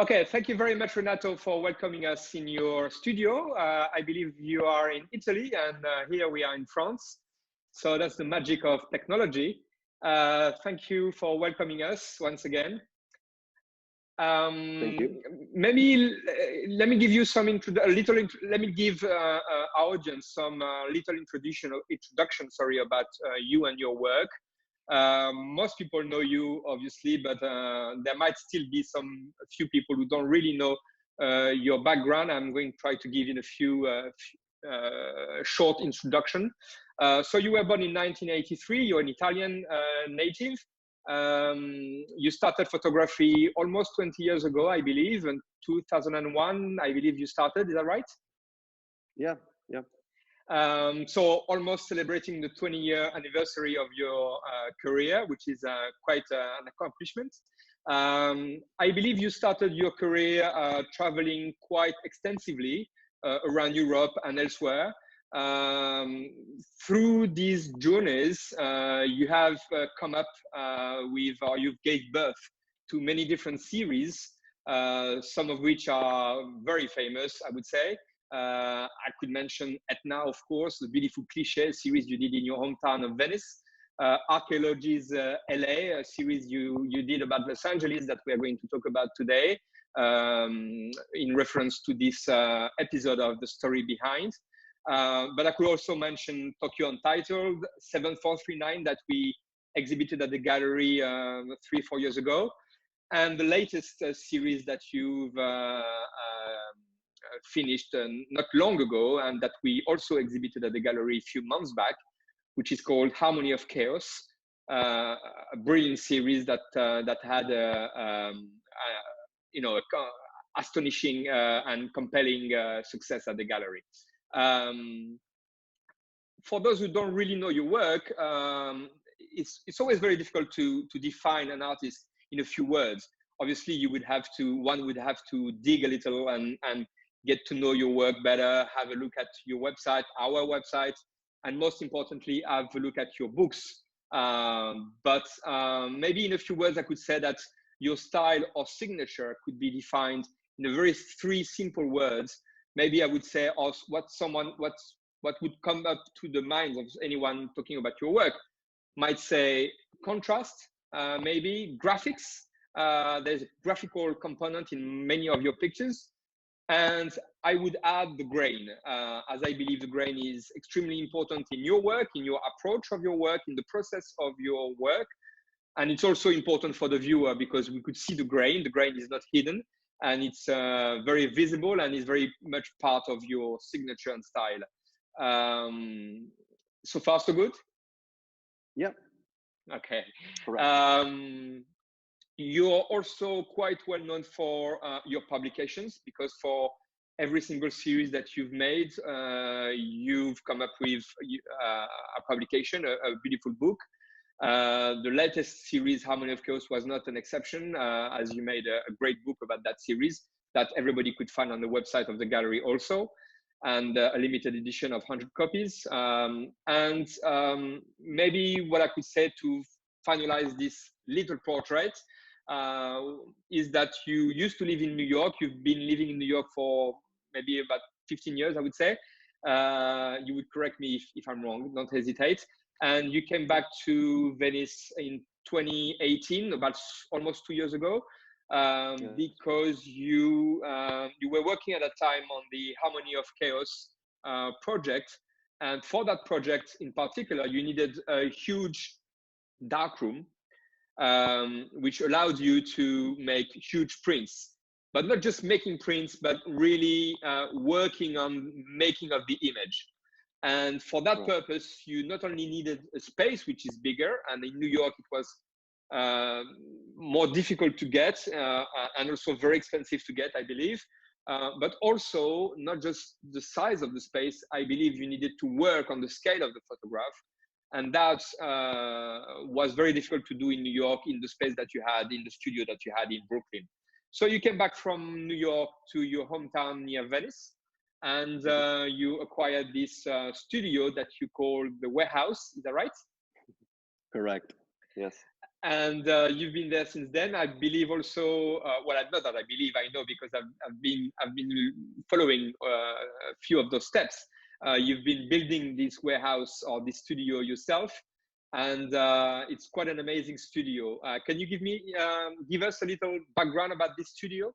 Okay, thank you very much, Renato, for welcoming us in your studio. I believe you are in Italy, and here we are in France. So that's the magic of technology. Thank you for welcoming us once again. Thank you. Maybe let me give you some let me give our audience some little introduction, sorry, about you and your work. Most people know you, obviously, but there might still be a few people who don't really know your background. I'm going to try to give you a few short introduction. So you were born in 1983. You're an Italian native. You started photography almost 20 years ago, I believe, in 2001, I believe you started, is that right? Yeah. So almost celebrating the 20-year anniversary of your career, which is quite an accomplishment. I believe you started your career traveling quite extensively around Europe and elsewhere. Through these journeys, you have come up or you've gave birth to many different series, some of which are very famous, I would say. I could mention Etna, of course, the beautiful cliché series you did in your hometown of Venice. Archaeology's LA, a series you did about Los Angeles that we are going to talk about today, in reference to this episode of the Story Behind. But I could also mention Tokyo Untitled, 7439 that we exhibited at the gallery 3-4 years ago, and the latest series that you've finished not long ago, and that we also exhibited at the gallery a few months back, which is called Harmony of Chaos, a brilliant series that had astonishing and compelling success at the gallery. For those who don't really know your work, it's always very difficult to define an artist in a few words. Obviously, one would have to dig a little and get to know your work better, have a look at your website, our website, and most importantly, have a look at your books. But maybe in a few words, I could say that your style or signature could be defined in three simple words. Maybe I would say what would come up to the mind of anyone talking about your work might say contrast, maybe graphics. There's a graphical component in many of your pictures. And I would add the grain, as I believe the grain is extremely important in your work, in your approach of your work, in the process of your work. And it's also important for the viewer because we could see the grain. The grain is not hidden, and it's very visible and is very much part of your signature and style. So far, so good? Yeah. Okay. Correct. You're also quite well known for your publications, because for every single series that you've made, you've come up with a publication, a beautiful book. The latest series, Harmony of Chaos, was not an exception, as you made a great book about that series that everybody could find on the website of the gallery also, and a limited edition of 100 copies. Maybe what I could say to finalize this little portrait is that you used to live in New York. You've been living in New York for maybe about 15 years, I would say. You would correct me if I'm wrong, don't hesitate. And you came back to Venice in 2018, about almost 2 years ago, because you were working at that time on the Harmony of Chaos project. And for that project in particular, you needed a huge darkroom, which allowed you to make huge prints, but not just making prints, but really working on making of the image. And for that purpose, you not only needed a space which is bigger, and in New York it was more difficult to get and also very expensive to get, I believe, but also not just the size of the space. I believe you needed to work on the scale of the photograph. And that was very difficult to do in New York, in the space that you had, in the studio that you had in Brooklyn. So you came back from New York to your hometown near Venice, and you acquired this studio that you call the Warehouse. Is that right? Correct. Yes. And you've been there since then. I believe also, well, not that I believe, I know because I've been following a few of those steps. You've been building this warehouse or this studio yourself, and it's quite an amazing studio. Can you give us a little background about this studio?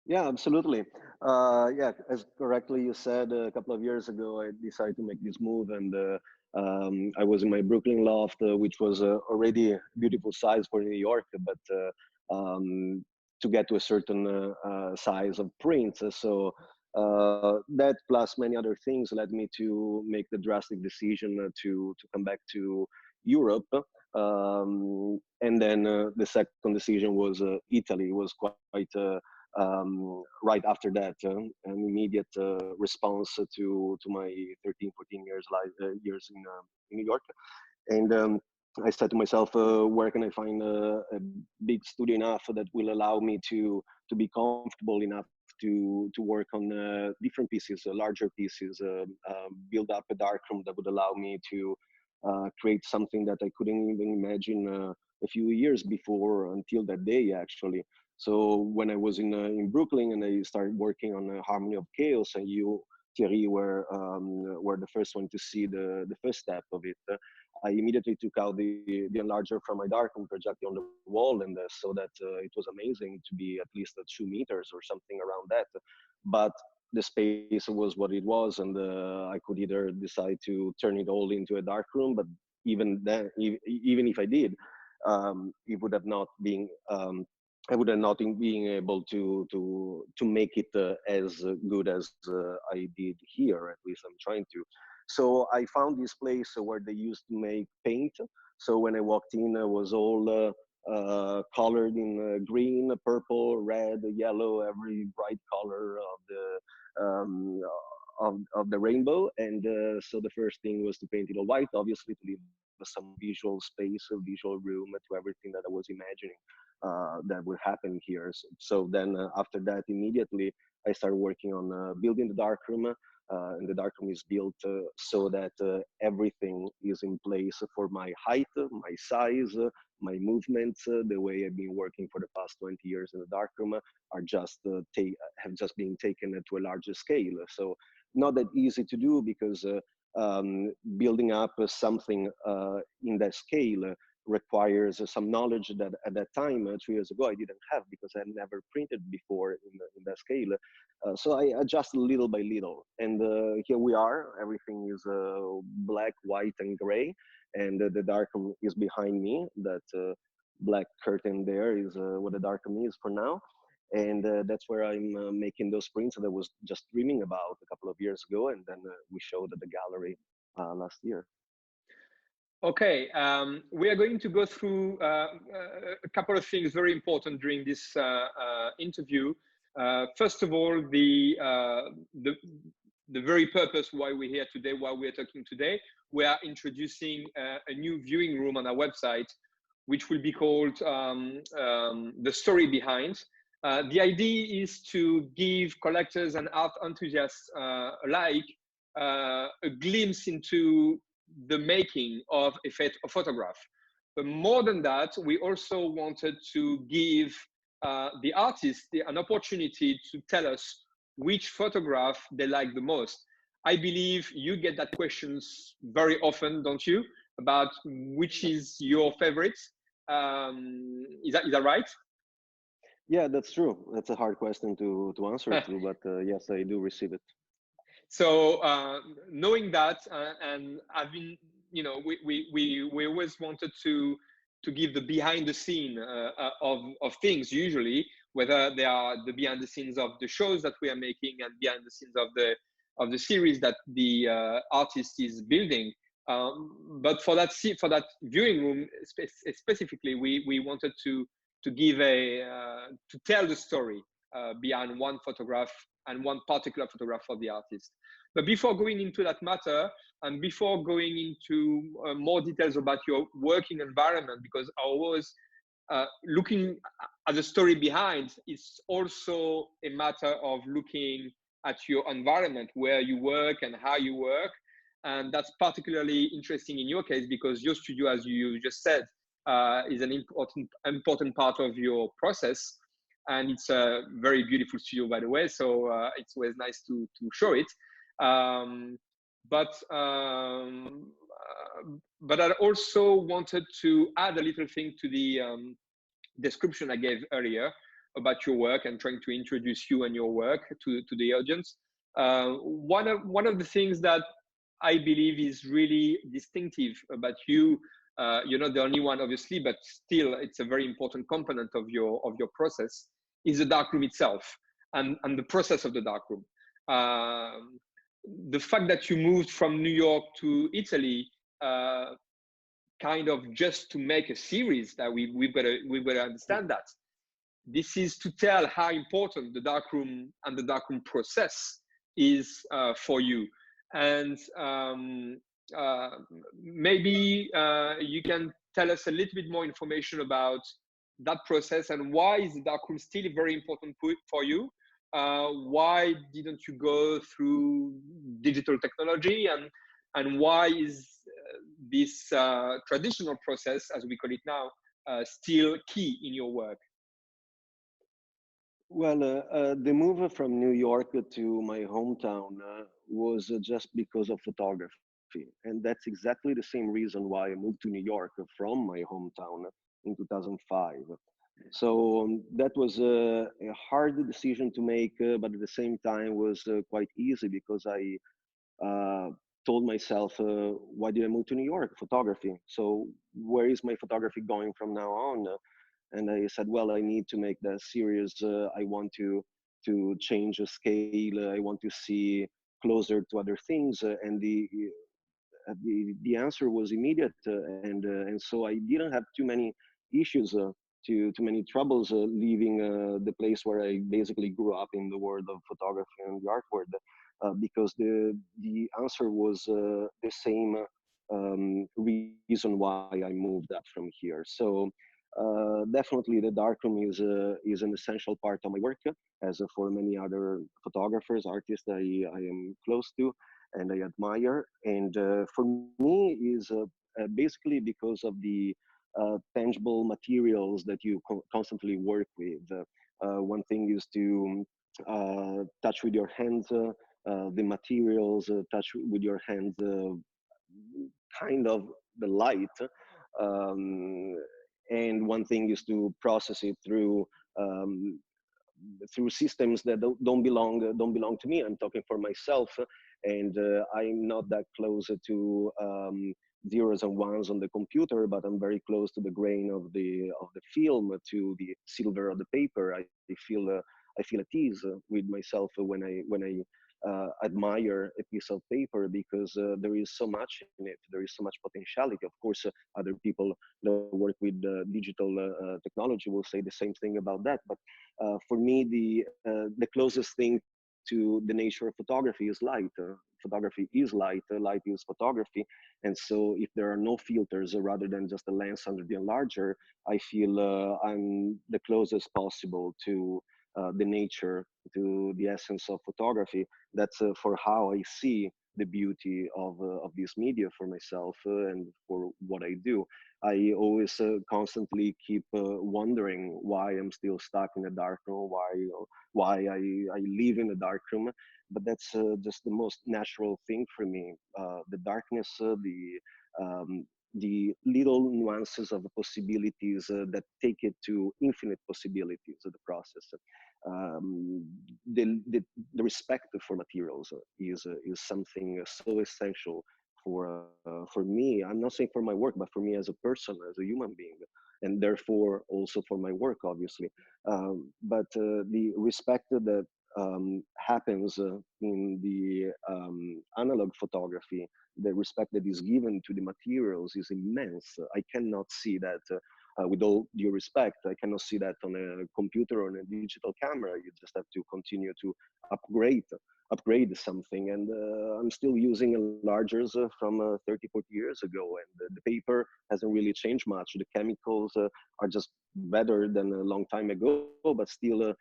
Yeah, absolutely. Yeah, as correctly you said, a couple of years ago, I decided to make this move, and I was in my Brooklyn loft, which was already a beautiful size for New York, but to get to a certain size of print. So that plus many other things led me to make the drastic decision to come back to Europe. And then the second decision was Italy. Was quite right after that, an immediate response to my 13, 14 years in New York. And I said to myself, where can I find a big studio enough that will allow me to be comfortable enough to work on different pieces, larger pieces, build up a darkroom that would allow me to create something that I couldn't even imagine a few years before, until that day actually. So when I was in Brooklyn and I started working on Harmony of Chaos, and you, Thierry, were the first one to see the first step of it. I immediately took out the enlarger from my darkroom, projected on the wall, and so that it was amazing to be at least at 2 meters or something around that. But the space was what it was, and I could either decide to turn it all into a dark room, but even then, even if I did, it would have not been. I would have not been able to make it as good as I did here. At least I'm trying to. So I found this place where they used to make paint. So when I walked in, it was all colored in green, purple, red, yellow, every bright color of the rainbow. And so the first thing was to paint it all white, obviously, to leave some visual space, a visual room to everything that I was imagining that would happen here. So then after that, immediately I started working on building the darkroom. And the darkroom is built so that everything is in place for my height, my size, my movements. The way I've been working for the past 20 years in the darkroom are have just been taken to a larger scale. So not that easy to do, because building up something in that scale requires some knowledge that at that time, 3 years ago, I didn't have, because I had never printed before in that scale. So I adjusted little by little, and here we are. Everything is black, white, and gray, and the darkroom is behind me. That black curtain there is what the darkroom is for now, and that's where I'm making those prints that I was just dreaming about a couple of years ago, and then we showed at the gallery last year. Okay, we are going to go through a couple of things very important during this interview. First of all, the very purpose why we're here today, why we're talking today. We are introducing a new viewing room on our website, which will be called The Story Behind. The idea is to give collectors and art enthusiasts alike a glimpse into the making of a photograph. But more than that, we also wanted to give the artists an opportunity to tell us which photograph they like the most. I believe you get that questions very often, don't you? About which is your favorite. Is that right? Yeah, that's true. That's a hard question to answer to, but yes, I do receive it. So knowing that, and I've been, we always wanted to give the behind the scene of things, usually, whether they are the behind the scenes of the shows that we are making and behind the scenes of the series that the artist is building. But for that viewing room specifically, we wanted to give to tell the story behind one photograph and one particular photograph for the artist. But before going into that matter, and before going into more details about your working environment, because I was looking at the story behind, it's also a matter of looking at your environment, where you work and how you work. And that's particularly interesting in your case, because your studio, as you just said, is an important part of your process. And it's a very beautiful studio, by the way. So it's always nice to show it. Um, but um, but I also wanted to add a little thing to the description I gave earlier about your work and trying to introduce you and your work to the audience. One of the things that I believe is really distinctive about you, you're not the only one, obviously, but still, it's a very important component of your process, is the darkroom itself and the process of the darkroom. The fact that you moved from New York to Italy, kind of just to make a series, that we've got to understand that this is to tell how important the darkroom and the darkroom process is for you. And uh, maybe you can tell us a little bit more information about that process and why is the darkroom still very important for you. Why didn't you go through digital technology, and why is this traditional process, as we call it now, still key in your work? Well, the move from New York to my hometown was just because of photography. And that's exactly the same reason why I moved to New York from my hometown in 2005. So that was a hard decision to make, but at the same time was quite easy because I told myself, why did I move to New York? Photography. So where is my photography going from now on? And I said, well, I need to make that series. I want to change the scale. I want to see closer to other things. And the answer was immediate, and so I didn't have too many issues, too many troubles leaving the place where I basically grew up in the world of photography and the art world, because the answer was the same reason why I moved up from here. So definitely the darkroom is an essential part of my work, as for many other photographers, artists I am close to and I admire. And for me is basically because of the tangible materials that you constantly work with. One thing is to touch with your hands the materials, touch with your hands kind of the light. Um, and one thing is to process it um, through systems that don't belong to me. I'm talking for myself, and I'm not that close to zeros and ones on the computer, but I'm very close to the grain of the film, to the silver of the paper. I feel at ease with myself when I admire a piece of paper, because there is so much in it. There is so much potentiality. Of course, other people that work with digital technology will say the same thing about that. But for me, the closest thing to the nature of photography is light. Photography is light. Light is photography, and so if there are no filters, rather than just a lens under the enlarger, I feel I'm the closest possible to the nature, to the essence of photography. That's for how I see the beauty of this media for myself and for what I do. I always constantly keep wondering why I'm still stuck in a dark room, why I live in a dark room. But that's just the most natural thing for me. The darkness, the little nuances of the possibilities that take it to infinite possibilities of the process. Um, the respect for materials is something so essential for me. I'm not saying for my work, but for me as a person, as a human being, and therefore also for my work, obviously. But the respect that happens in the analog photography, the respect that is given to the materials is immense. I cannot see that. With all due respect, I cannot see that on a computer or on a digital camera. You just have to continue to upgrade upgrade something. And I'm still using enlargers from 30, 40 years ago, and the paper hasn't really changed much. The chemicals are just better than a long time ago, but still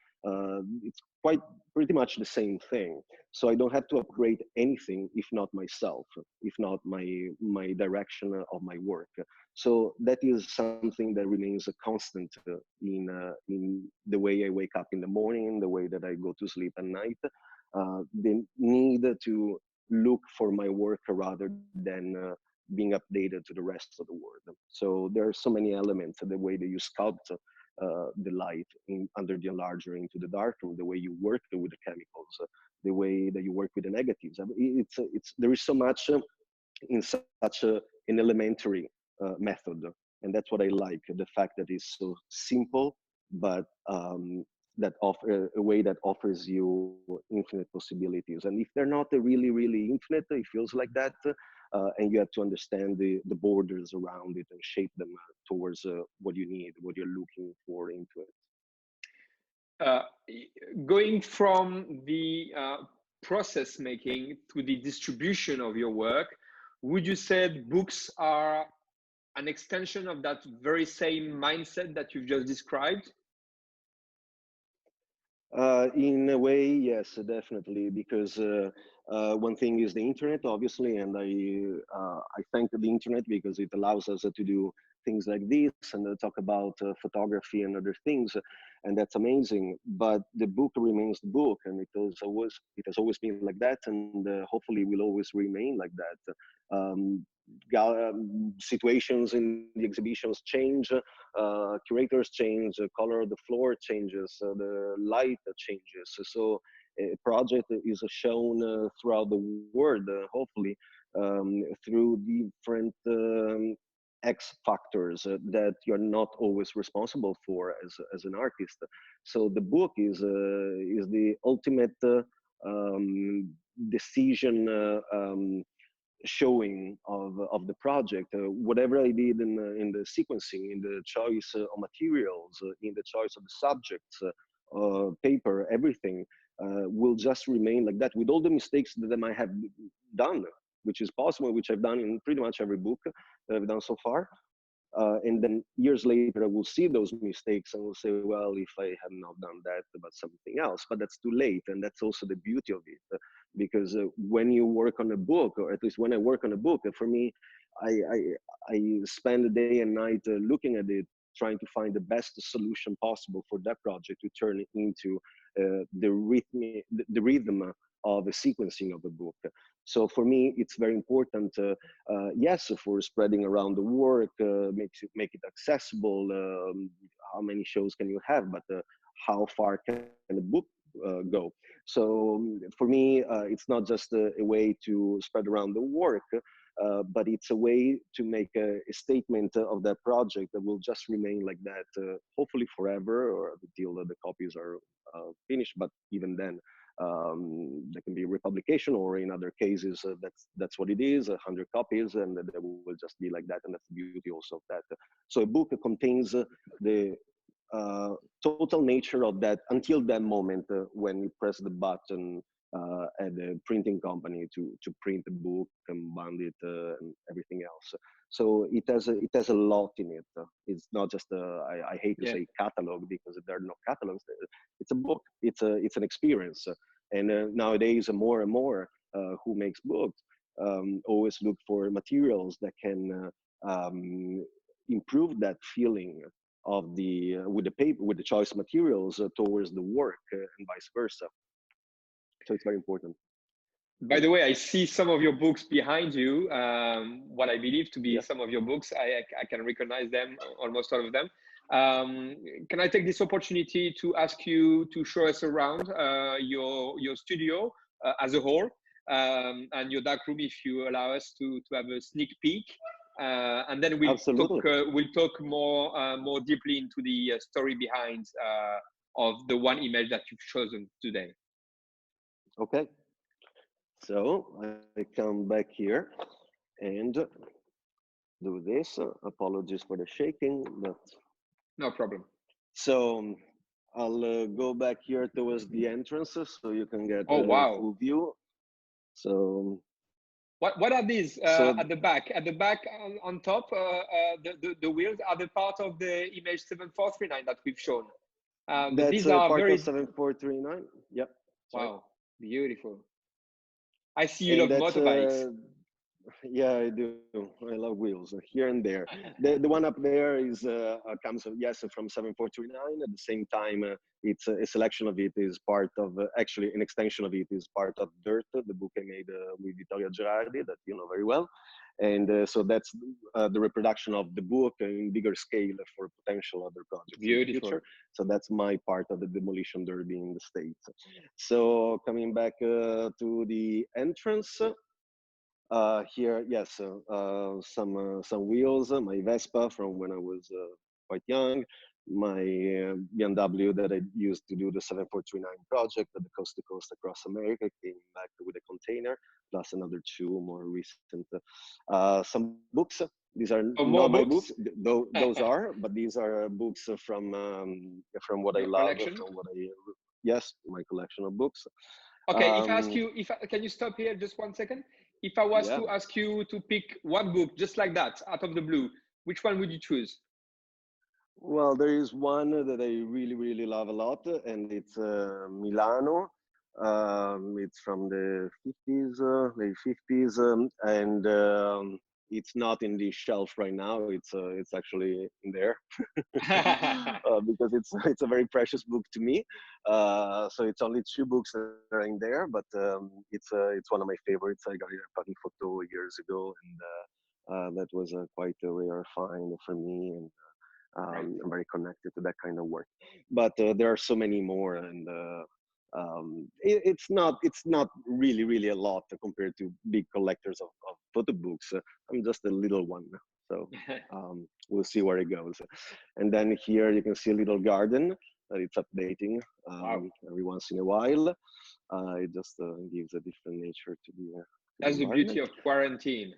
it's quite pretty much the same thing. So I don't have to upgrade anything if not myself, if not my direction of my work. So that is something that remains a constant in the way I wake up in the morning, the way that I go to sleep at night. The need to look for my work rather than being updated to the rest of the world. So there are so many elements, the way that you sculpt the light under the enlarger into the darkroom, the way you work with the chemicals, the way that you work with the negatives. It's there is so much in such an elementary method, and that's what I like. The fact that it's so simple, but that offer a way that offers you infinite possibilities. And if they're not really infinite, it feels like that. And you have to understand the borders around it and shape them towards what you need, what you're looking for into it. Uh, Going from the process making to the distribution of your work, would you say books are an extension of that very same mindset that you've just described? In a way, yes, definitely, because one thing is the internet, obviously, and I thank the internet because it allows us to do things like this and talk about photography and other things, and that's amazing. But the book remains the book, and it has always been like that, and hopefully will always remain like that. Situations in the exhibitions change, curators change, the color of the floor changes, the light changes. So a project is shown throughout the world, hopefully, through different X factors that you're not always responsible for as an artist. So the book is the ultimate decision showing of the project. Whatever I did in the sequencing, in the choice of materials, in the choice of the subjects, paper, everything will just remain like that with all the mistakes that I might have done, which is possible, which I've done in pretty much every book that I've done so far. And then years later, I will see those mistakes and will say, well, if I had not done that, but something else, but that's too late. And that's also the beauty of it. Because when you work on a book, or at least when I work on a book, for me, I spend the day and night looking at it, trying to find the best solution possible for that project to turn it into the rhythm of a sequencing of a book. So for me, it's very important, yes, for spreading around the work, make it accessible. How many shows can you have? But how far can a book go? So for me, it's not just a way to spread around the work, but it's a way to make a statement of that project that will just remain like that, hopefully forever, or until the copies are finished. But even then, there can be republication, or in other cases, that's what it is, 100 copies, and they will just be like that, and that's the beauty also of that. So a book contains the total nature of that until that moment when you press the button at the printing company to print the book and bind it and everything else. So it has a lot in it. It's not just I hate to say catalog, because there are no catalogs. It's a book. It's an experience. And nowadays, more and more who makes books always look for materials that can improve that feeling of the with the paper, with the choice materials towards the work, and vice versa. So it's very important. By the way, I see some of your books behind you. What I believe to be Yeah, some of your books, I can recognize them, almost all of them. Can I take this opportunity to ask you to show us around your studio as a whole, and your dark room, if you allow us to have a sneak peek, and then absolutely. we'll talk more deeply into the story behind of the one image that you've chosen today. Okay. So I come back here and do this. Apologies for the shaking, but No problem. so I'll go back here towards the entrances so you can get Oh a wow. full view. So, What are these so at the back? At the back on top, the wheels are the part of the image 7439 that we've shown. But that's these are part of very 7439. Yep. Sorry. wow, beautiful. I see you And love that's motorbikes. yeah, I do. I love wheels here and there. The one up there is comes yes from 7439. At the same time, it's a selection of it is part of actually an extension of it is part of Dirt, the book I made with Vittorio Gerardi that you know very well. And so that's the reproduction of the book in bigger scale for potential other projects in the Beautiful. future. So that's my part of the demolition derby in the States. So coming back to the entrance, here, yes, some wheels, my Vespa from when I was quite young, my BMW that I used to do the 7439 project at the coast to coast across America, came back with a container, plus another two more recent. Some books. These are So not more my books, books? though those are, but these are books from what I Your love, collection? from what I yes, my collection of books. Okay, if I ask Um, you, can you stop here just 1 second? If I was yeah. to ask you to pick one book just like that out of the blue, which one would you choose? Well, there is one that I really, really love a lot, and it's Milano. It's from the 50s, late 50s, and it's not in the shelf right now. It's actually in there because it's a very precious book to me. So it's only two books that are in there, but it's one of my favorites. I got it at Fucking Photo years ago, and that was quite a rare find for me. And Right. I'm very connected to that kind of work. But there are so many more, and it's not really a lot compared to big collectors of photo books. I'm just a little one, so we'll see where it goes. And then here you can see a little garden that it's updating Wow. every once in a while. It just gives a different nature to the That's the beauty environment. of quarantine.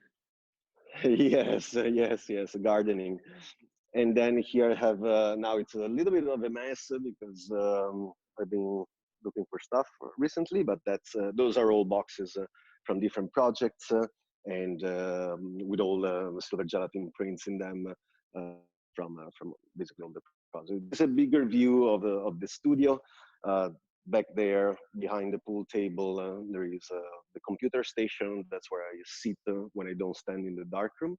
Yes, yes, gardening. And then here I have now it's a little bit of a mess because I've been looking for stuff recently, but that's those are all boxes from different projects and with all silver gelatin prints in them from basically all the projects. There's a bigger view of the studio. Back there behind the pool table, there is the computer station. That's where I sit when I don't stand in the darkroom.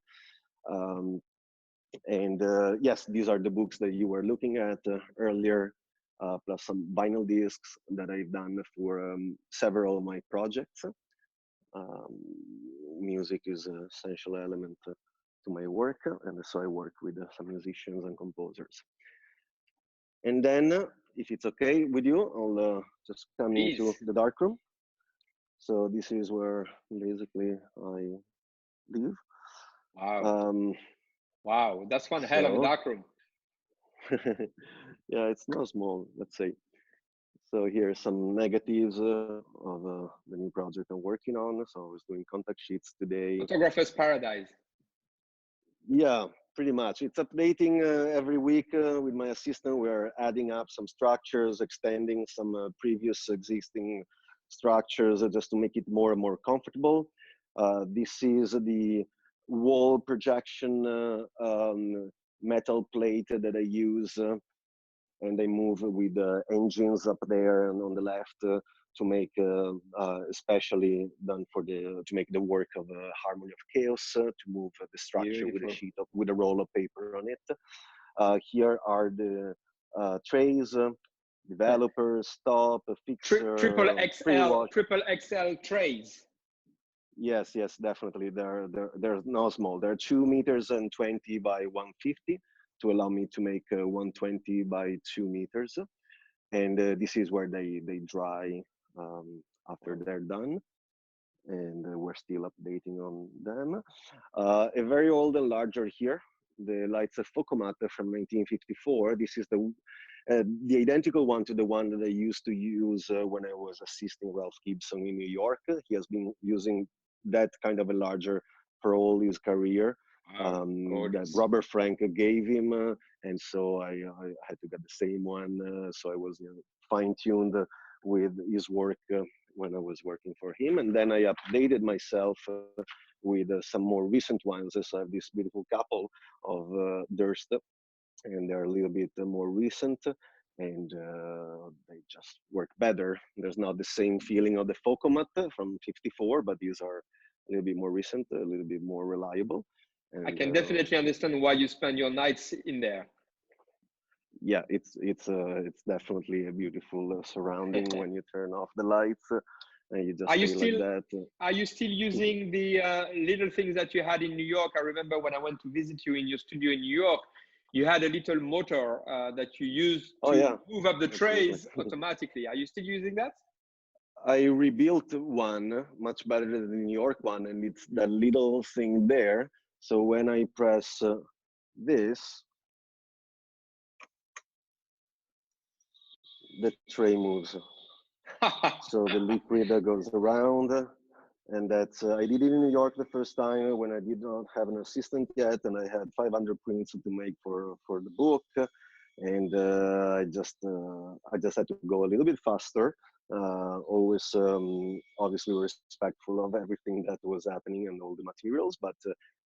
Um, and yes, these are the books that you were looking at earlier, plus some vinyl discs that I've done for several of my projects. Um, Music is an essential element to my work, and so I work with some musicians and composers. And then, if it's okay with you, I'll just come into Please. the dark room. So this is where basically I live. Wow. Um, Wow. That's one hell of a so darkroom. yeah, it's not small, let's say. So here are some negatives of the new project I'm working on. So I was doing contact sheets today. Photographer's paradise. Yeah, pretty much. It's updating every week with my assistant. We're adding up some structures, extending some previous existing structures just to make it more and more comfortable. This is the wall projection metal plate that I use and they move with engines up there and on the left to make especially done for the to make the work of harmony of chaos to move the structure with a Beautiful. sheet of with a roll of paper on it. Here are the trays, developer, stop, Triple fixer, XL, pre-wash. triple XL trays. Yes, definitely. They're not small. They're 2 meters and 20 by 150 to allow me to make 120 by 2 meters. And this is where they dry after they're done. And we're still updating on them. A very old and larger here. The Lights of Focomat from 1954. This is the identical one to the one that I used to use when I was assisting Ralph Gibson in New York. He has been using that kind of a larger for all his career. Wow, that gorgeous. Robert Frank gave him, and so I had to get the same one. So I was fine-tuned with his work when I was working for him, and then I updated myself with some more recent ones. So I have this beautiful couple of Durst, and they're a little bit more recent, and they just work better. There's not the same feeling of the Focomat from '54, but these are a little bit more recent, a little bit more reliable, I and can definitely understand why you spend your nights in there. yeah, it's definitely a beautiful surrounding when you turn off the lights and you just Are you stay like still that. are you still using the little things that you had in New York? I remember when I went to visit you in your studio in New York, you had a little motor that you used Oh to yeah, move up the absolutely. trays automatically. Are you still using that? I rebuilt one much better than the New York one, and it's that little thing there. So when I press this, the tray moves. So the liquid goes around, and that's I did it in New York the first time when I did not have an assistant yet, and I had 500 prints to make for the book, and I just had to go a little bit faster. Always obviously respectful of everything that was happening and all the materials, but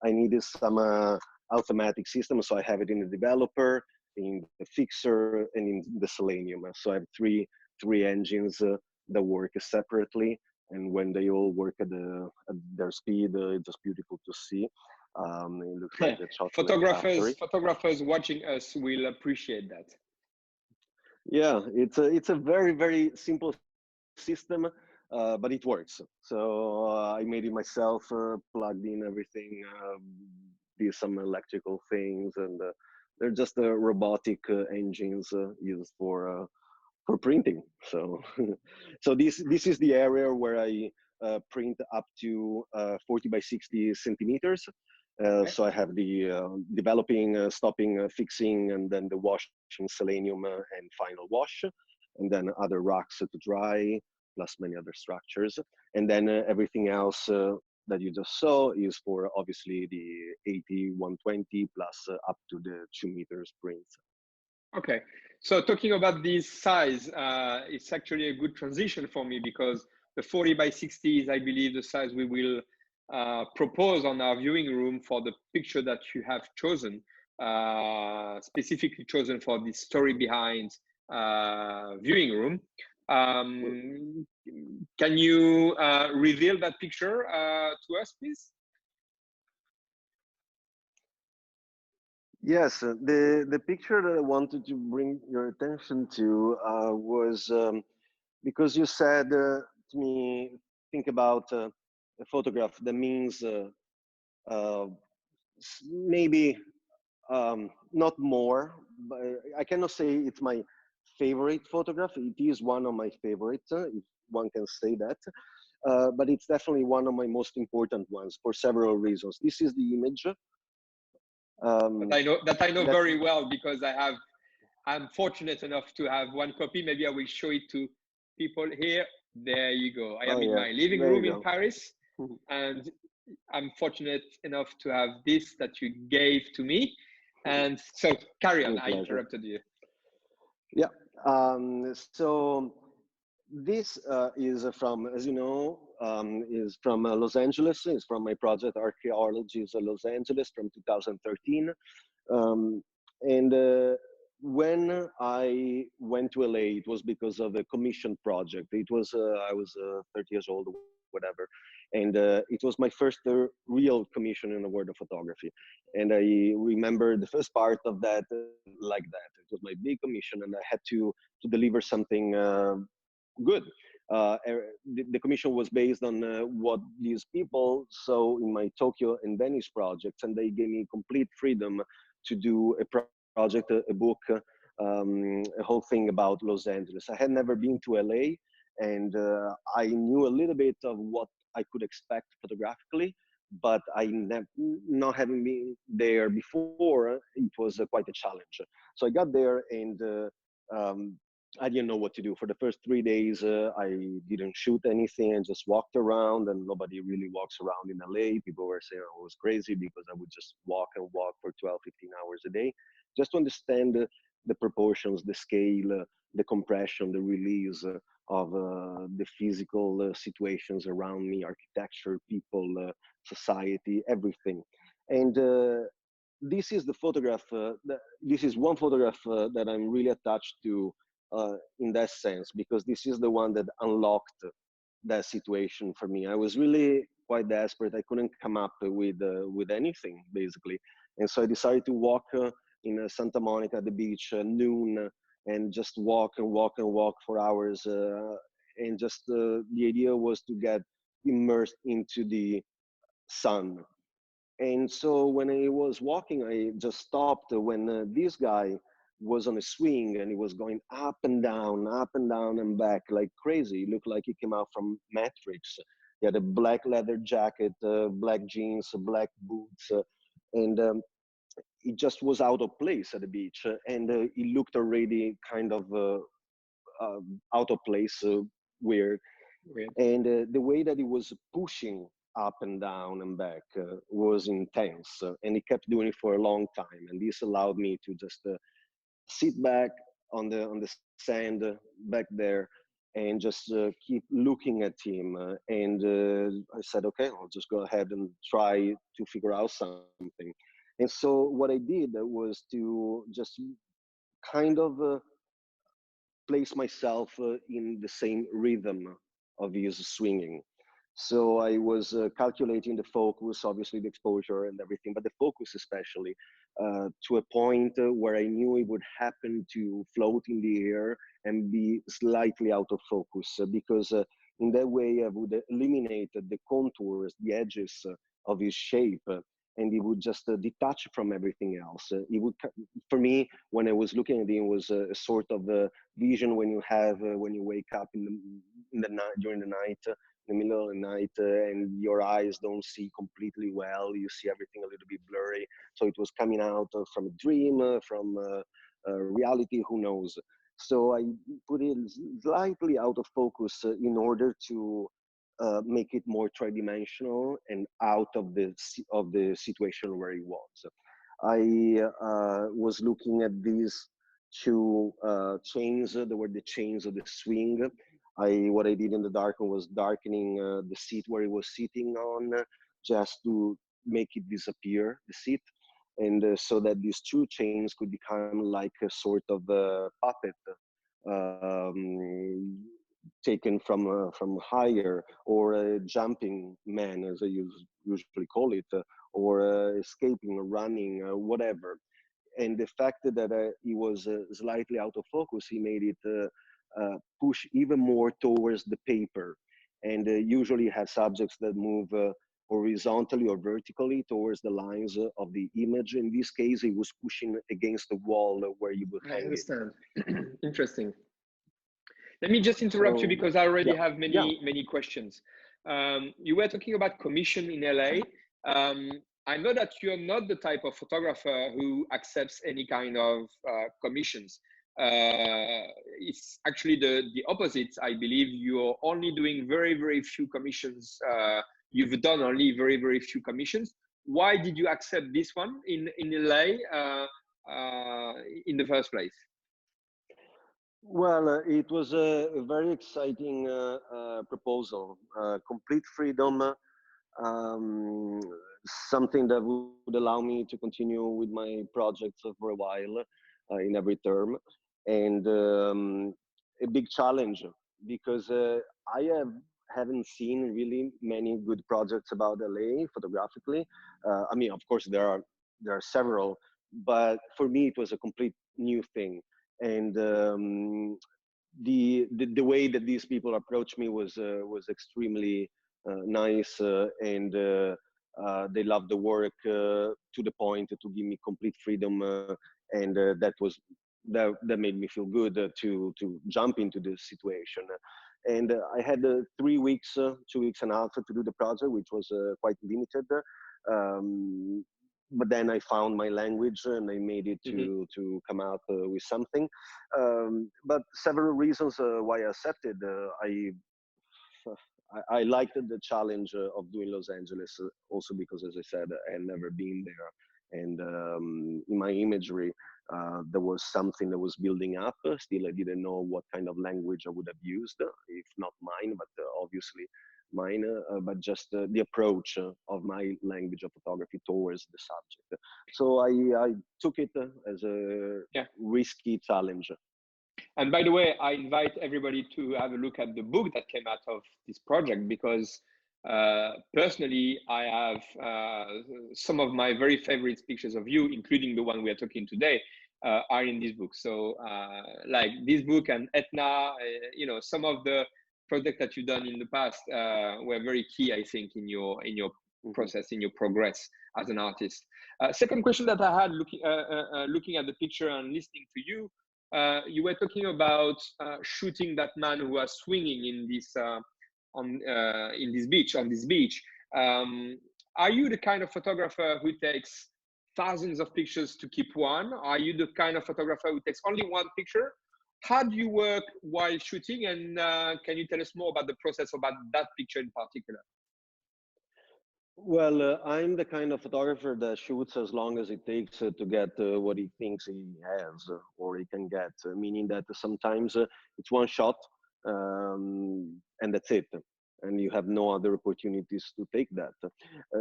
I needed some automatic system, so I have it in the developer, in the fixer, and in the Selenium. So I have three engines that work separately, and when they all work at their speed, it's just beautiful to see. It looks like a chocolate factory. Photographers watching us will appreciate that. Yeah, it's a very simple system, but it works. So I made it myself, plugged in everything, did some electrical things, and they're just robotic engines used for printing. So, so this is the area where I print up to 40 by 60 centimeters. Okay. So I have the developing, stopping, fixing, and then the washing selenium and final wash, and then other rocks to dry, plus many other structures. And then everything else that you just saw is for obviously the 80, 120 plus up to the 2 meters prints. Okay, so talking about this size, it's actually a good transition for me because the 40 by 60 is, I believe, the size we will propose on our viewing room for the picture that you have chosen, specifically chosen for the story behind viewing room. Can you reveal that picture to us, please? Yes, the picture that I wanted to bring your attention to was because you said to me, think about a photograph that means uh, maybe not more, but I cannot say it's my favorite photograph. It is one of my favorites, if one can say that. But it's definitely one of my most important ones for several reasons. This is the image um, That I know that. very well because I'm fortunate enough to have one copy. Maybe I will show it to people here. There you go. I Oh am in yeah, my living there room you in go. Paris, and I'm fortunate enough to have this that you gave to me. And so carry on. With I pleasure. interrupted you. Yeah. So this is from, as you know, is from Los Angeles. It's from my project Archaeologies Los Angeles from 2013. Um, and when I went to LA, it was because of a commission project. It was I was 30 years old, whatever, and it was my first real commission in the world of photography. And I remember the first part of that like that. It was my big commission, and I had to deliver something good. The commission was based on what these people saw in my Tokyo and Venice projects, and they gave me complete freedom to do a project, a book, a whole thing about Los Angeles. I had never been to LA, and I knew a little bit of what I could expect photographically, but not having been there before, it was quite a challenge. So I got there, and I didn't know what to do. For the first 3 days, I didn't shoot anything and just walked around, and nobody really walks around in LA. People were saying I was crazy because I would just walk and walk for 12, 15 hours a day, just to understand the proportions, the scale, the compression, the release of the physical situations around me, architecture, people, society, everything. And this is the photograph. This is one photograph that I'm really attached to in that sense, because this is the one that unlocked that situation for me. I was really quite desperate. I couldn't come up with anything basically, and so I decided to walk in Santa Monica at the beach noon, and just walk and walk and walk for hours. And just the idea was to get immersed into the sun. And so when I was walking, I just stopped when this guy was on a swing and he was going up and down and back like crazy. He looked like he came out from Matrix. He had a black leather jacket, black jeans, black boots, and he just was out of place at the beach. And he looked already kind of out of place, weird. Weird. And the way that he was pushing up and down and back was intense, and he kept doing it for a long time. And this allowed me to just sit back on the sand back there and just keep looking at him. And I said, okay, I'll just go ahead and try to figure out something. And so what I did was to just kind of place myself in the same rhythm of his swinging. So I was calculating the focus, obviously the exposure and everything, but the focus especially, to a point where I knew it would happen to float in the air and be slightly out of focus, because in that way I would eliminate the contours, the edges of his shape, and it would just detach from everything else. It would, for me, when I was looking at it, was a sort of vision when you have when you wake up in the night, during the night, in the middle of the night, and your eyes don't see completely well. You see everything a little bit blurry. So it was coming out from a dream, from reality, who knows. So I put it slightly out of focus in order to make it more tridimensional and out of the situation where he was. I was looking at these two chains. There were the chains of the swing. What I did in the darkroom was darkening the seat where he was sitting on, just to make it disappear, the seat, and so that these two chains could become like a sort of puppet, um, taken from higher, or a jumping man, as I usually call it, or escaping, running, whatever. And the fact that he was slightly out of focus, he made it push even more towards the paper. And usually have subjects that move horizontally or vertically towards the lines of the image. In this case, he was pushing against the wall where you would I hang it. understand. Interesting. Let me just interrupt you So, because I already yeah, have yeah. many questions. You were talking about commission in LA. I know that you're not the type of photographer who accepts any kind of commissions. It's actually the opposite. I believe you're only doing very few commissions. You've done only very few commissions. Why did you accept this one in LA in the first place? Well, it was a very exciting proposal. Complete freedom, um, something that would allow me to continue with my projects for a while in every term, and a big challenge, because haven't seen really many good projects about LA photographically. I mean, of course, there are several, but for me, it was a complete new thing. And the way that these people approached me was extremely nice, and they loved the work to the point to give me complete freedom, and that made me feel good to jump into this situation. And I had 3 weeks, 2 weeks and a half to do the project, which was quite limited. Um, but then I found my language and I made it Hmm. to come out with something. But several reasons why I accepted. I liked the challenge of doing Los Angeles, also because, as I said, I had never been there, and in my imagery, there was something that was building up. Still, I didn't know what kind of language I would have used, if not mine, but obviously mine, but just the approach of my language of photography towards the subject. So I took it as a Yeah. risky challenge. And by the way, I invite everybody to have a look at the book that came out of this project, because personally, I have some of my very favorite pictures of you, including the one we are talking today, are in this book. So like this book and Etna, some of the projects that you've done in the past were very key, I think, in your Mhm. process, in your progress as an artist. Second question that I had, looking at the picture and listening to you, you were talking about shooting that man who was swinging in this on this beach. Are you the kind of photographer who takes thousands of pictures to keep one? Are you the kind of photographer who takes only one picture? How do you work while shooting? And can you tell us more about the process about that picture in particular? Well, I'm the kind of photographer that shoots as long as it takes to get what he thinks he has or he can get, meaning that sometimes it's one shot and that's it. And you have no other opportunities to take that.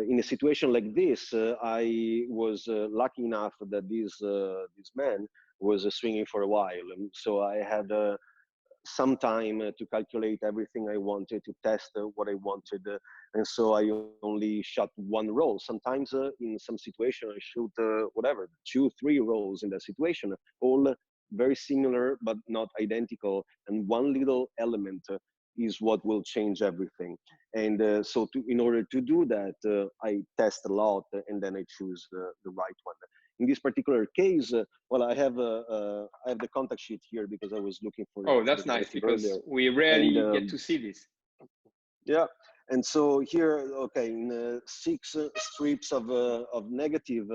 In a situation like this, I was lucky enough that this man was swinging for a while, and so I had some time to calculate everything I wanted, to test what I wanted. And so I only shot one roll. Sometimes in some situation, I shoot whatever, 2, 3 rolls in that situation, all very similar, but not identical. And one little element is what will change everything. And in order to do that, I test a lot and then I choose the right one. In this particular case, well, I have the contact sheet here because I was looking Oh, for the that's nice, negative earlier, because we and rarely get to see this. yeah, and so here, okay, in 6 strips of negative,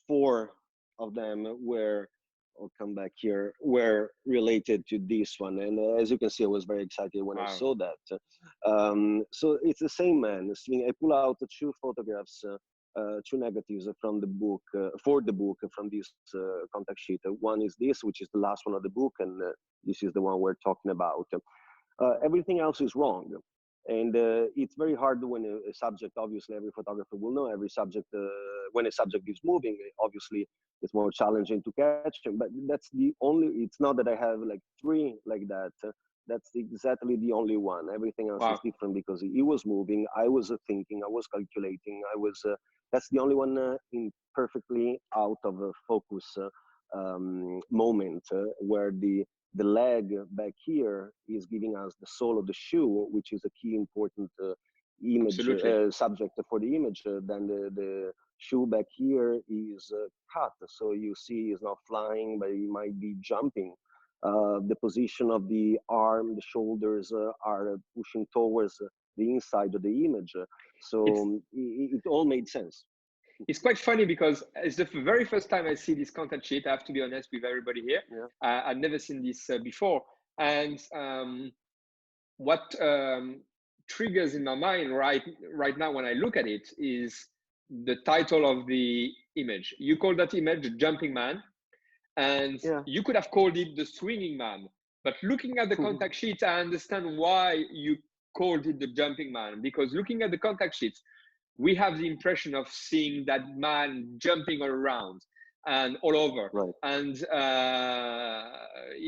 4 of them were. I'll come back here. Were related to this one, and as you can see, I was very excited when I Wow. saw that. So it's the same man. I pull out 2 photographs, 2 negatives from the book for the book from this contact sheet. One is this, which is the last one of the book, and this is the one we're talking about. Everything else is wrong. And it's very hard when a subject, obviously every photographer will know every subject, when a subject is moving, obviously it's more challenging to catch him. But that's the only, it's not that I have like 3 like that. That's exactly the only one. Everything else is Wow. different because he was moving, I was thinking, I was calculating, that's the only one in perfectly out of focus moment where the leg back here is giving us the sole of the shoe, which is a key important image Absolutely. subject for the image. Then the shoe back here is cut, so you see he's not flying, but he might be jumping. The position of the arm, the shoulders are pushing towards the inside of the image. It's So it all made sense. it's quite funny because it's the very first time I see this content sheet. I have to be honest with everybody here. Yeah. I've never seen this before. And what triggers in my mind right now when I look at it is the title of the image. You call that image Jumping Man, and Yeah. you could have called it the Swinging Man. But looking at the contact sheet, I understand why you called it the Jumping Man, because looking at the contact sheet, we have the impression of seeing that man jumping all around and all over. Right. And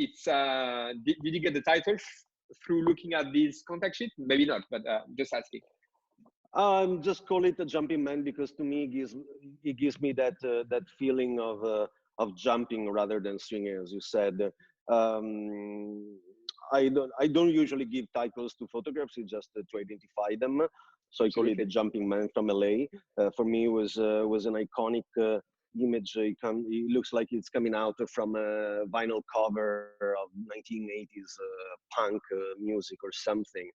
it's did you get the title through looking at this contact sheet? Maybe not, but just asking. Just call it a jumping man because to me it gives me that feeling of jumping rather than swinging, as you said. Um, I don't usually give titles to photographs. It's just to identify them. So I call it the Absolutely. jumping man from LA. For me, was an iconic image. It looks like it's coming out from a vinyl cover of 1980s punk music or something.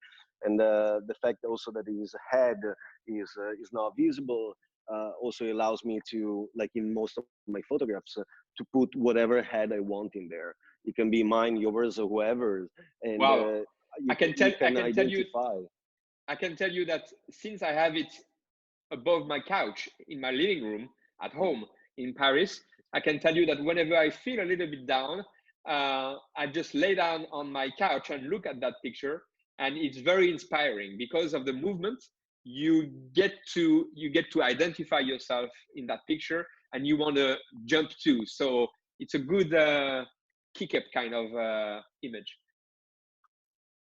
And the fact also that his head is not visible also allows me to, like in most of my photographs, to put whatever head I want in there. It can be mine, yours, or whoever's, and Wow. I can you tell I can can tell you identify. I can tell you that since I have it above my couch in my living room at home in Paris, I can tell you that whenever I feel a little bit down, I just lay down on my couch and look at that picture, and it's very inspiring because of the movement. You get to identify yourself in that picture, and you want to jump too. So it's a good kick up kind of image.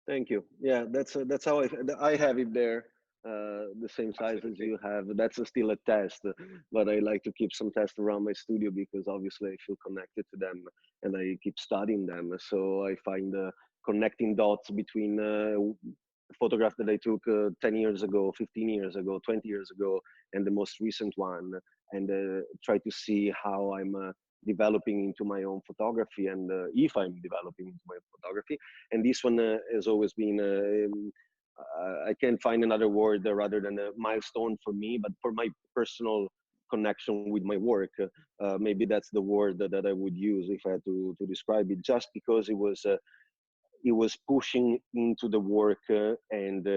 Thank you. Yeah, that's how I have it there, the same size as Absolutely. you have. That's still a test, but I like to keep some tests around my studio because obviously I feel connected to them and I keep studying them. So I find connecting dots between photograph that I took 10 years ago, 15 years ago, 20 years ago, and the most recent one, and try to see how I'm developing into my own photography, and if I'm developing into my photography. And this one has always been, I can't find another word rather than a milestone for me, but for my personal connection with my work, maybe that's the word that I would use if I had to describe it, just because it was pushing into the work and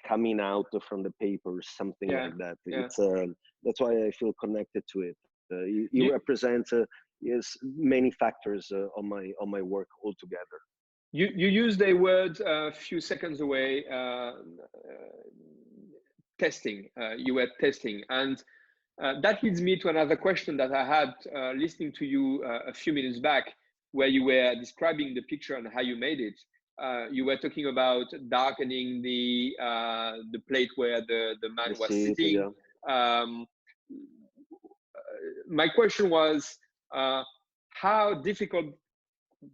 coming out from the paper, something Yeah, like that. yeah. It's that's why I feel connected to it. It You represents yes, many factors on my work altogether. you used a word a few seconds away, testing. You were testing, and that leads me to another question that I had listening to you a few minutes back, where you were describing the picture and how you made it. You were talking about darkening the plate where the man The was seat, sitting. yeah. Um, my question was, how difficult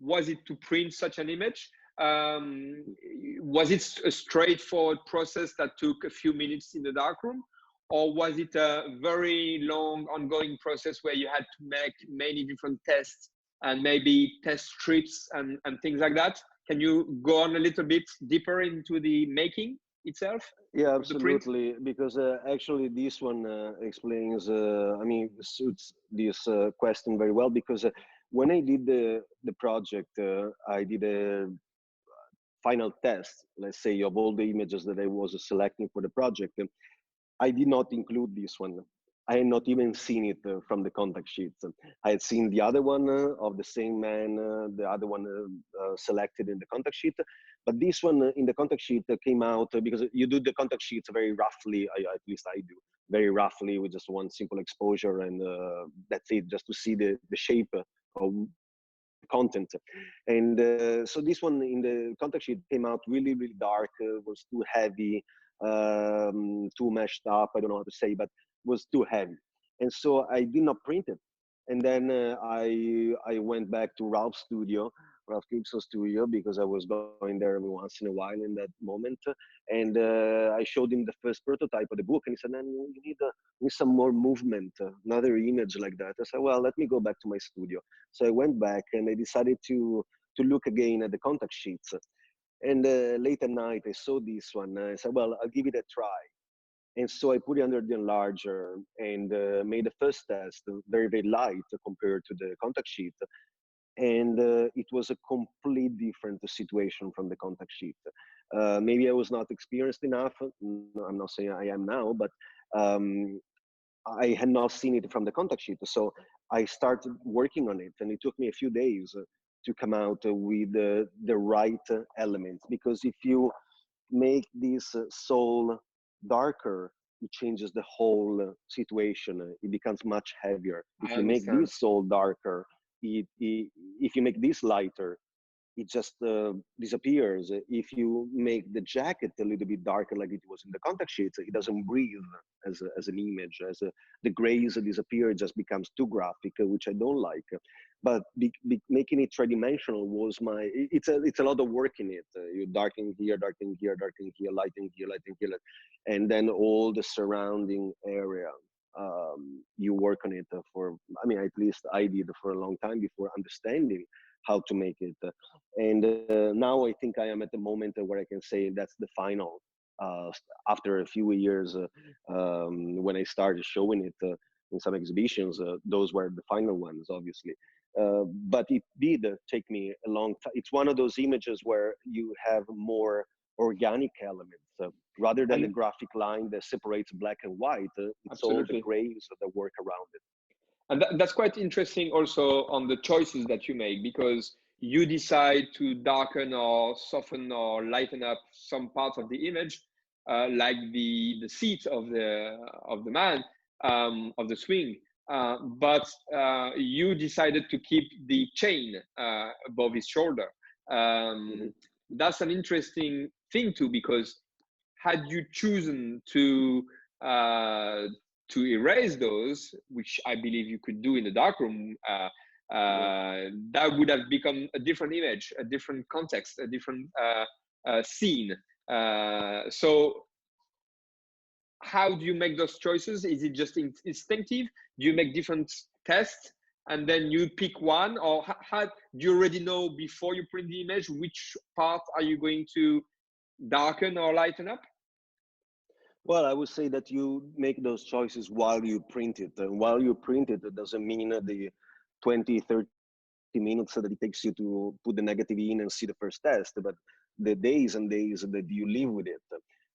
was it to print such an image? Was it a straightforward process that took a few minutes in the darkroom, or was it a very long ongoing process where you had to make many different tests and maybe test strips and things like that? Can you go on a little bit deeper into the making itself Yeah, of the print? absolutely. Because actually, this one explains, I mean, suits this question very well. Because when I did the project, I did a final test, let's say, of all the images that I was selecting for the project. I did not include this one. I had not even seen it from the contact sheets. I had seen the other one of the same man, the other one selected in the contact sheet, but this one in the contact sheet came out because you do the contact sheets very roughly. At least I do very roughly with just one simple exposure, and that's it, just to see the shape of the content. And so this one in the contact sheet came out really, really dark, was too heavy, too meshed up. I don't know how to say, but was too heavy. And so I did not print it. And then I went back to Ralph's studio, Ralph Gibson's studio, because I was going there every once in a while in that moment. And I showed him the first prototype of the book, and he said, "Man, you need some more movement, another image like that." I said, "Well, let me go back to my studio." So I went back and I decided to look again at the contact sheets. And late at night, I saw this one. I said, "Well, I'll give it a try." And so I put it under the enlarger and made the first test very, very light compared to the contact sheet. And it was a complete different situation from the contact sheet. Maybe I was not experienced enough. No, I'm not saying I am now, but um, I had not seen it from the contact sheet. So I started working on it, and it took me a few days to come out with the right elements. Because if you make this soul darker, it changes the whole situation. It becomes much heavier. I If you make understand. this soul darker, if you make this lighter, it just disappears. If you make the jacket a little bit darker, like it was in the contact sheets, it doesn't breathe as an image. The grays disappear, it just becomes too graphic, which I don't like. But making it tridimensional was it's a lot of work in it. You darken here, darken here, darken here, lighting here, lighting here, and then all the surrounding area. You work on it for, I mean, at least I did for a long time before understanding how to make it. And now I think I am at the moment where I can say that's the final. after a few years, when I started showing it in some exhibitions, those were the final ones, obviously. But it did take me a long time. It's one of those images where you have more organic elements rather than the And graphic line that separates black and white. It's all the absolutely. grays that work around it. And that's quite interesting also on the choices that you make, because you decide to darken or soften or lighten up some parts of the image, like the seat of the man, of the swing. But you decided to keep the chain above his shoulder. Mm-hmm. That's an interesting thing too, because had you chosen uh, to erase those, which I believe you could do in the darkroom, Mm-hmm. that would have become a different image, a different context, a different scene. So how do you make those choices? Is it just instinctive? Do you make different tests and then you pick one, or how do you already know before you print the image which part are you going to darken or lighten up? Well, I would say that you make those choices while you print it. And while you print it, it doesn't mean the 20, 30 minutes that it takes you to put the negative in and see the first test, but the days and days that you live with it,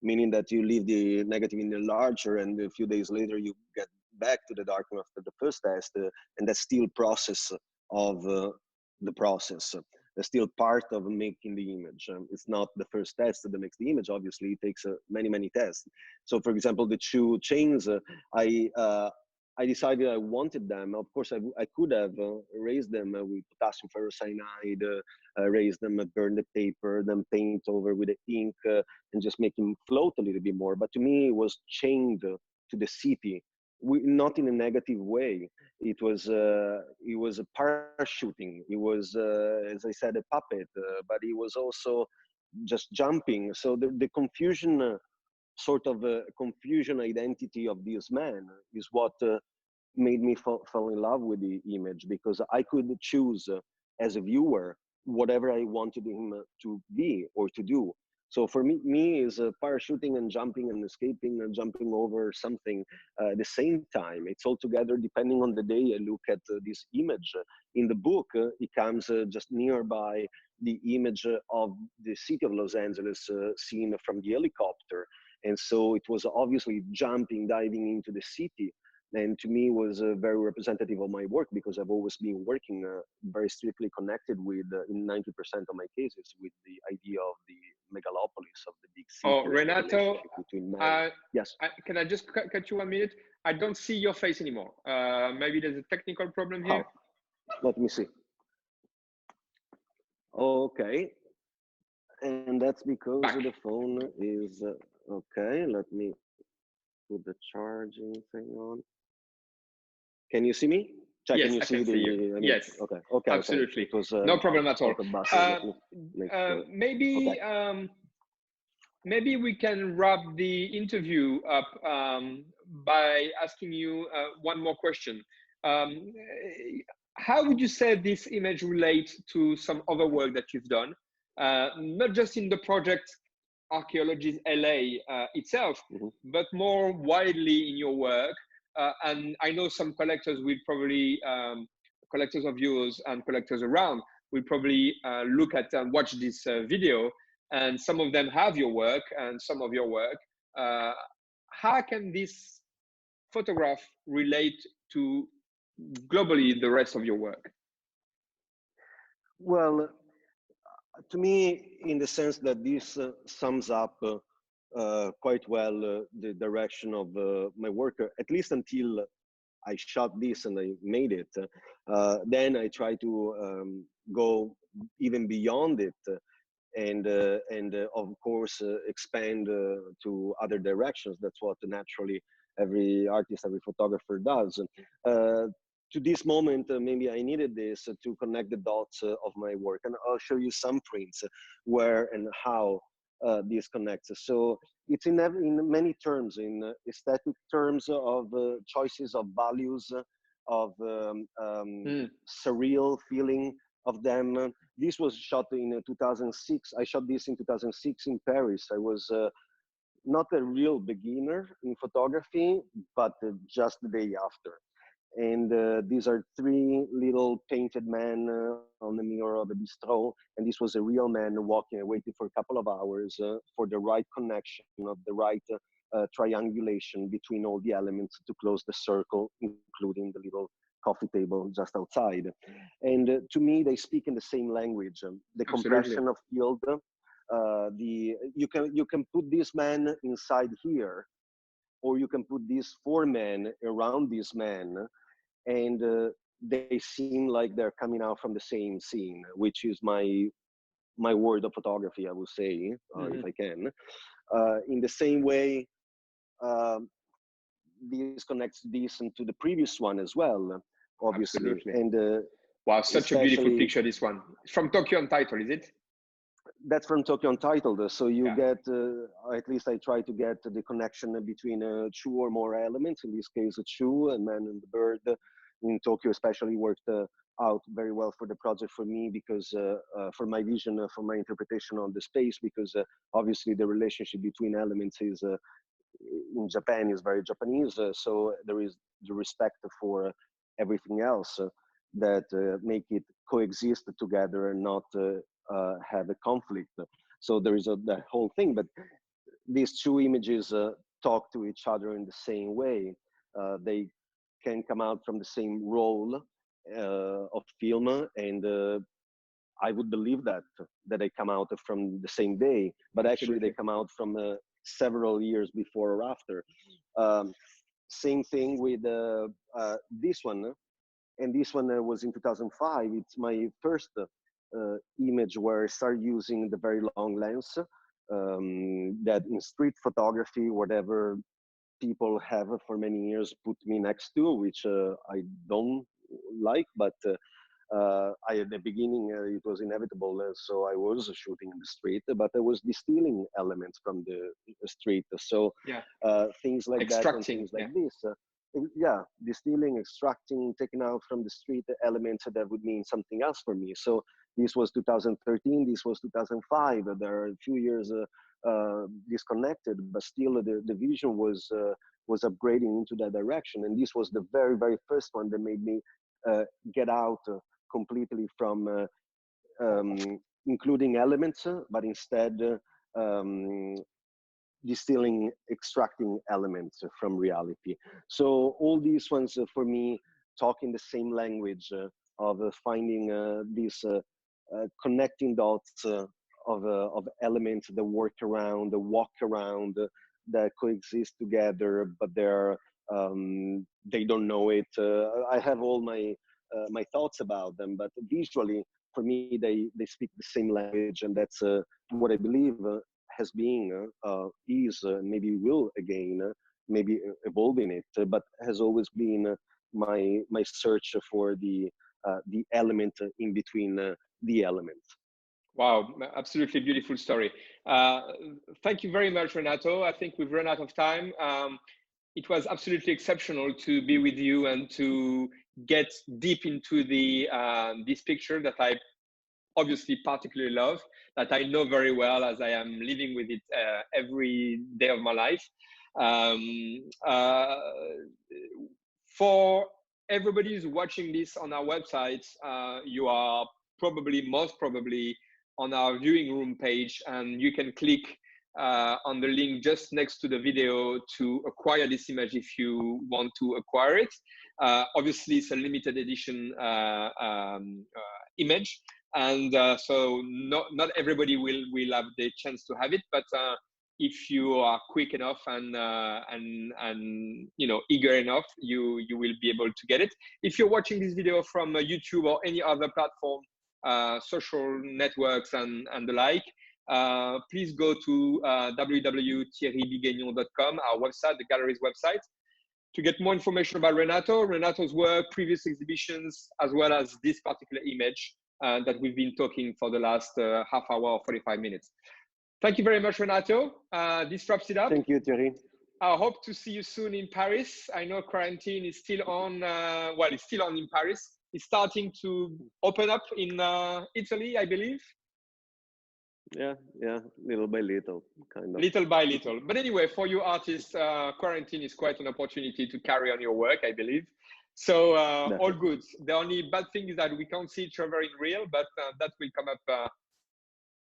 meaning that you leave the negative in the larger and a few days later you get back to the darkroom after the first test, and that's still process of the process. That's still part of making the image. It's not the first test that makes the image. Obviously, it takes many, many tests. So, for example, the two chains, I uh, I decided I wanted them. Of course, I could have erased them with potassium ferrocyanide, erase them, burn the paper, then paint over with the ink, and just make them float a little bit more. But to me, it was chained to the city, not in a negative way. It was a parachuting. It was, as I said, a puppet, but it was also just jumping. So the confusion, sort of confusion identity of this man is what made me fall in love with the image, because I could choose as a viewer whatever I wanted him to be or to do. So for me is parachuting and jumping and escaping and jumping over something at the same time. It's all together depending on the day I look at this image. In the book, it comes just nearby the image of the city of Los Angeles seen from the helicopter. And so it was obviously jumping, diving into the city, and to me was very representative of my work, because I've always been working very strictly connected with, in 90% of my cases, with the idea of the megalopolis, of the big Oh, cities, the Renato, relationship between man. uh, Yes. can I just cut you 1 minute? I don't see your face anymore. Maybe there's a technical problem here. How? Let me see. Okay. And that's because Back. the phone is, okay, let me put the charging thing on. Can you see me? Check, can Yes, you I see can see you. the, I mean, Yes, okay, okay, okay. absolutely. It was No problem at all. out of battery. Uh, Let me make sure. Okay. maybe maybe we can wrap the interview up by asking you one more question. Um, how would you say this image relates to some other work that you've done, not just in the project Archaeologies LA itself, Mhm. but more widely in your work? And I know some collectors will probably, collectors of yours and collectors around, will probably look at and watch this video, and some of them have your work and some of your work. Uh, how can this photograph relate to globally the rest of your work? Well, to me, in the sense that this sums up quite well the direction of my work, at least until I shot this and I made it. Then I try to go even beyond it, and of course expand to other directions. That's what naturally every artist, every photographer does. Uh, to this moment, maybe I needed this to connect the dots of my work, and I'll show you some prints where and how this connects. So it's in many terms, in aesthetic terms of choices of values, of Mm. surreal feeling of them. This was shot in 2006. I shot this in 2006 in Paris. I was not a real beginner in photography, but just the day after. And these are three little painted men on the mirror of a bistro. And this was a real man walking, waiting for a couple of hours for the right connection of the right triangulation between all the elements to close the circle, including the little coffee table just outside. And to me, they speak in the same language. The Absolutely. compression of field, you can put this man inside here, or you can put these four men around this man, and they seem like they're coming out from the same scene, which is my word of photography, I would say, if Mm-hmm. I can. In the same way, um, this connects this into the previous one as well, obviously, Absolutely. and Wow, such a beautiful especially picture, this one. From Tokyo Untitled, is it? that's from Tokyo Untitled. So you Yeah, get, at least I try to get the connection between two or more elements. In this case, a shoe, a man and the bird. In Tokyo, especially worked out very well for the project for me because for my vision, for my interpretation on the space, because obviously the relationship between elements is in Japan is very Japanese. So there is the respect for everything else that make it coexist together and not have a conflict. So there is that whole thing. But these two images talk to each other in the same way. They can come out from the same roll of film, and I would believe that they come out from the same day, but actually they absolutely. come out from several years before or after. Um, Same thing with this one, and this one was in 2005. It's my first image where I started using the very long lens. That in street photography, whatever people have for many years put me next to, which I don't like, but at the beginning, it was inevitable. So I was shooting in the street, but I was distilling elements from the street. So Yeah, things like that and extracting. things like Yeah, this. Yeah, distilling, extracting, taking out from the street elements that would mean something else for me. So this was 2013, this was 2005. There are a few years disconnected, but still the vision was upgrading into that direction. And this was the very, very first one that made me get out completely from including elements, but instead um, distilling, extracting elements from reality. So all these ones for me talk in the same language of finding these connecting dots of elements that work around, that walk around, that coexist together, but they don't know it. I have all my thoughts about them, but visually, for me, they speak the same language, and that's what I believe has been, is, maybe will again, maybe evolve in it, but has always been my search for the element in between the elements. wow, absolutely beautiful story. Uh, Thank you very much, Renato. I think we've run out of time. It was absolutely exceptional to be with you and to get deep into the this picture that I obviously particularly love, that I know very well as I am living with it every day of my life. Um, uh, for everybody who's watching this on our website, you are most probably on our viewing room page, and you can click on the link just next to the video to acquire this image if you want to acquire it. Obviously, it's a limited edition image, and so not everybody will have the chance to have it, but if you are quick enough and eager enough, you will be able to get it. If you're watching this video from YouTube or any other platform, social networks and the like, please go to www.thierrybigaignon.com, our website, the gallery's website, to get more information about Renato's work, previous exhibitions, as well as this particular image that we've been talking for the last half hour or 45 minutes. Thank you very much, Renato. This wraps it up. Thank you, Thierry. I hope to see you soon in Paris. I know quarantine is still on, well, it's still on in Paris. It's starting to open up in Italy, I believe. Yeah, yeah, little by little, kind of. Little by little. But anyway, for you artists, quarantine is quite an opportunity to carry on your work, I believe. So all Definitely. good. The only bad thing is that we can't see each other in real, but that will come up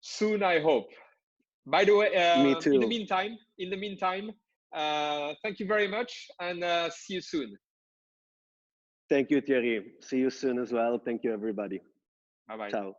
soon, I hope. By the way, Me in the too. meantime, thank you very much, and see you soon. Thank you, Thierry. See you soon as well. Thank you, everybody. Bye bye. Ciao.